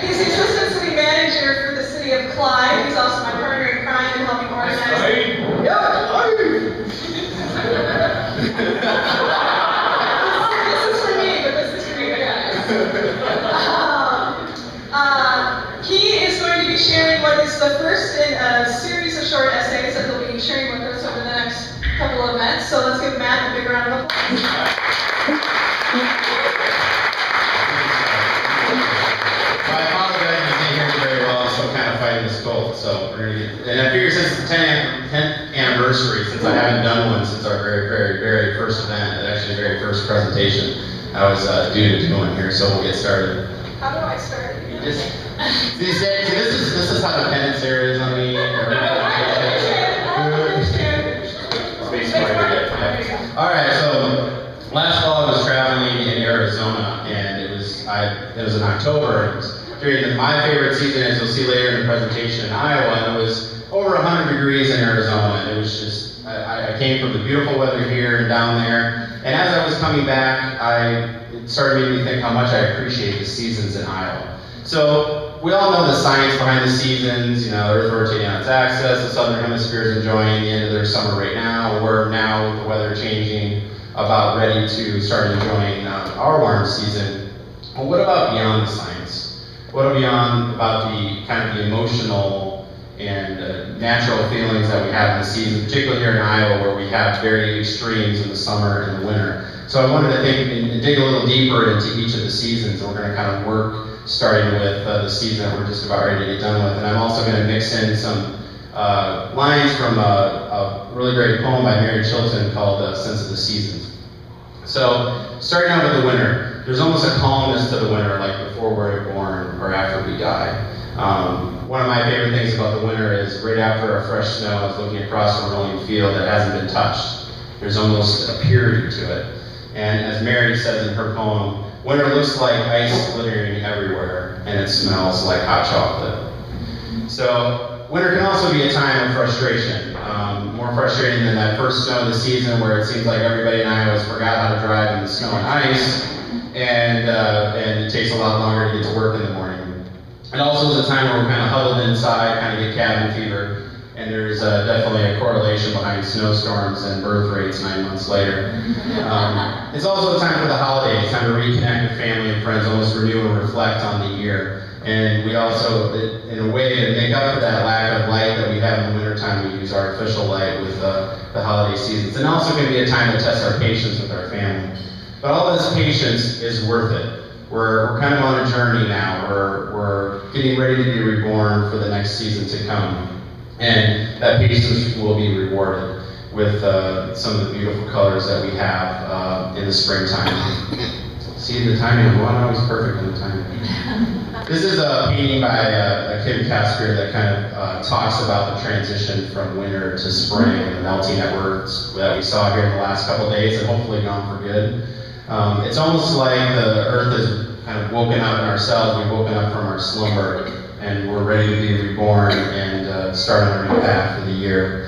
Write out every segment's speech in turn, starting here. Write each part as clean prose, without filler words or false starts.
He's the assistant city manager for the city of Clyde. He's also my partner in crime and helping organize. This is for me, but this is for you guys. He is going to be sharing what is the first in a series of short essays that he'll be sharing with us over the next couple of minutes. So let's give Matt a big round of applause. I apologize, I can't hear you very well. I'm still kind of fighting this cold. So we're gonna get, and I figure since it's the 10th anniversary, since I haven't done one since our very first event, actually the very first presentation, I was due to do one here. So we'll get started. How do I start? Just, this is how dependence there is on me. All right, so last fall I was traveling in Arizona, and it was in October. It was during my favorite season, as you'll see later in the presentation, in Iowa, and it was over 100 degrees in Arizona. And it was just, I came from the beautiful weather here and down there, and as I was coming back, it started making me think how much I appreciate the seasons in Iowa. So we all know the science behind the seasons, you know, Earth rotating on its axis, the southern hemisphere is enjoying the end of their summer right now. We're now, with the weather changing, about ready to start enjoying our warm season. Well, what about beyond the science? What about the kind of the emotional and natural feelings that we have in the season, particularly here in Iowa, where we have very extremes in the summer and the winter. So I wanted to think and dig a little deeper into each of the seasons. We're going to kind of work starting with the season that we're just about ready to get done with. And I'm also going to mix in some lines from a really great poem by Mary Chilton called Sense of the Seasons. So starting out with the winter, there's almost a calmness to the winter, like before we're born or after we die. One of my favorite things about the winter is right after a fresh snow is looking across a rolling field that hasn't been touched. There's almost a purity to it. And as Mary says in her poem, winter looks like ice glittering everywhere, and it smells like hot chocolate. So winter can also be a time of frustration, more frustrating than that first snow of the season where it seems like everybody in Iowa has forgot how to drive in the snow and ice, and it takes a lot longer to get to work in the morning. It also is a time where we're kind of huddled inside, kind of get cabin fever, and there's definitely a correlation behind snowstorms and birth rates 9 months later. It's also a time for the holidays, time to reconnect with family and friends, almost renew and reflect on the year. And we also, in a way, to make up for that lack of light that we have in the wintertime, we use artificial light with the holiday seasons. And also can be a time to test our patience with our family. But all this patience is worth it. We're kind of on a journey now. We're getting ready to be reborn for the next season to come. And that patience will be rewarded with some of the beautiful colors that we have in the springtime. See, the timing, I'm not always perfect in the timing. This is a painting by Kim Casker that kind of talks about the transition from winter to spring and the melting that we saw here in the last couple of days and hopefully gone for good. It's almost like the earth has kind of woken up in ourselves. We've woken up from our slumber and we're ready to be reborn and start on our new path for the year.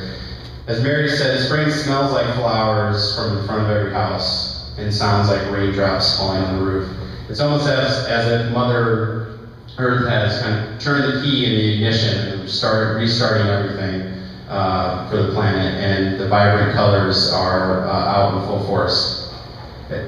As Mary said, spring smells like flowers from the front of every house and sounds like raindrops falling on the roof. It's almost as if Mother Earth has kind of turned the key in the ignition and started restarting everything for the planet, and the vibrant colors are out in full force.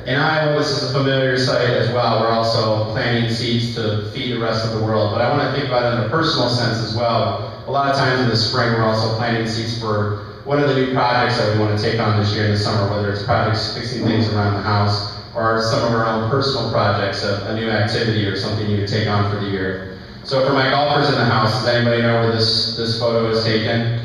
In Iowa, this is a familiar sight as well. We're also planting seeds to feed the rest of the world, but I want to think about it in a personal sense as well. A lot of times in the spring, we're also planting seeds for what are the new projects that we want to take on this year in the summer, whether it's projects fixing things around the house or some of our own personal projects, a new activity or something you can take on for the year. So for my golfers in the house, does anybody know where this photo is taken?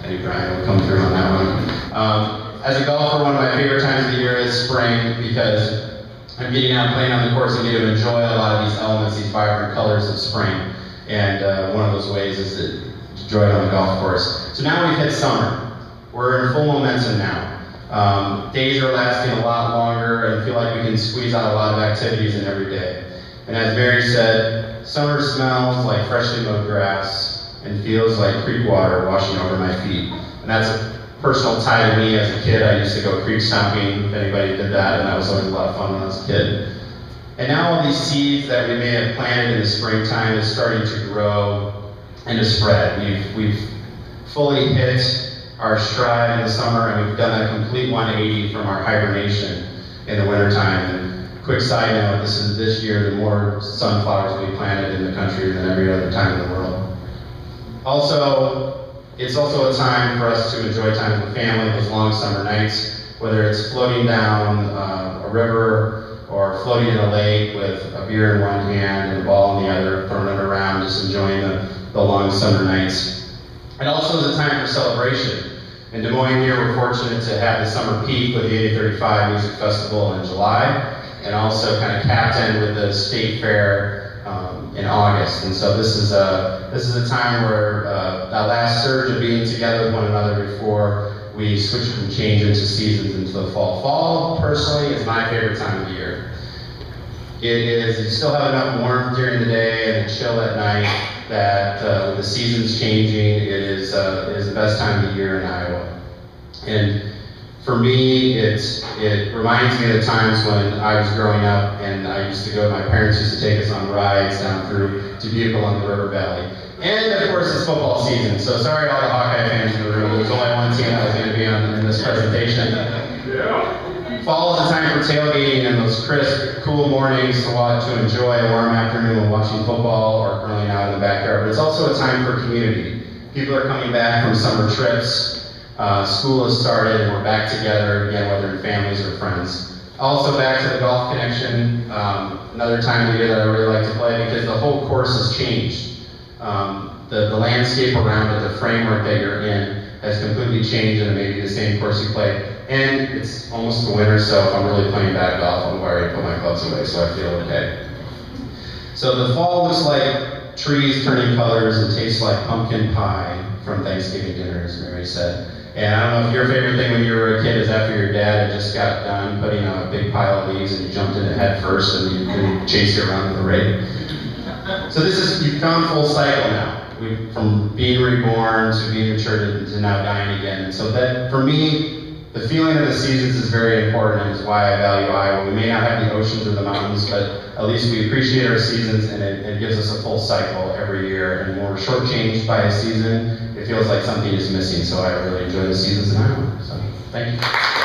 I knew Brian would come through on that one. As a golfer, one of my favorite times of the year is spring because I'm getting out playing on the course and get to enjoy a lot of these elements, these vibrant colors of spring. And one of those ways is to enjoy it on the golf course. So now we've hit summer. We're in full momentum now. Days are lasting a lot longer and feel like we can squeeze out a lot of activities in every day. And as Mary said, summer smells like freshly mowed grass and feels like creek water washing over my feet. And that's a personal tie to me as a kid. I used to go creek stomping, if anybody did that, and that was always a lot of fun when I was a kid. And now all these seeds that we may have planted in the springtime is starting to grow and to spread. We've fully hit our stride in the summer, and we've done a complete 180 from our hibernation in the wintertime. And quick side note, this year the more sunflowers will be planted in the country than every other time in the world. Also, it's also a time for us to enjoy time with family, those long summer nights, whether it's floating down a river or floating in a lake with a beer in one hand and a ball in the other, throwing it around, just enjoying the long summer nights. It also is a time for celebration. In Des Moines here, we're fortunate to have the summer peak with the 8035 Music Festival in July, and also kind of capped in with the State Fair in August. And so this is a time where that last surge of being together with one another before we switch from change into seasons into the fall. Fall, personally, is my favorite time of the year. It is, you still have enough warmth during the day and the chill at night that with the seasons changing, it is the best time of the year in Iowa. And for me, it reminds me of the times when I was growing up and I used to go, my parents used to take us on rides down through Dubuque along the river valley. And of course, it's football season, so sorry to all the Hawkeye fans in the room. There's only one team that was going to be in this presentation. Fall is a time for tailgating and those crisp, cool mornings to enjoy a warm afternoon watching football or grilling out in the backyard. But it's also a time for community. People are coming back from summer trips. School has started and we're back together again, whether in families or friends. Also back to the golf connection, another time of the year that I really like to play because the whole course has changed. The landscape around it, the framework that you're in has completely changed and it may be the same course you play. And it's almost the winter, so if I'm really playing bad golf, I've already put my clubs away, so I feel okay. So the fall looks like trees turning colors and tastes like pumpkin pie from Thanksgiving dinner, as Mary said. And I don't know if your favorite thing when you were a kid is after your dad had just got done putting a big pile of leaves and you jumped in it head first and you chased you around with a rake. So you've gone full cycle now. From being reborn to being matured to now dying again. And so that, for me, the feeling of the seasons is very important and is why I value Iowa. We may not have the oceans or the mountains, but at least we appreciate our seasons and it gives us a full cycle every year. And when we're shortchanged by a season, it feels like something is missing. So I really enjoy the seasons in Iowa. So thank you.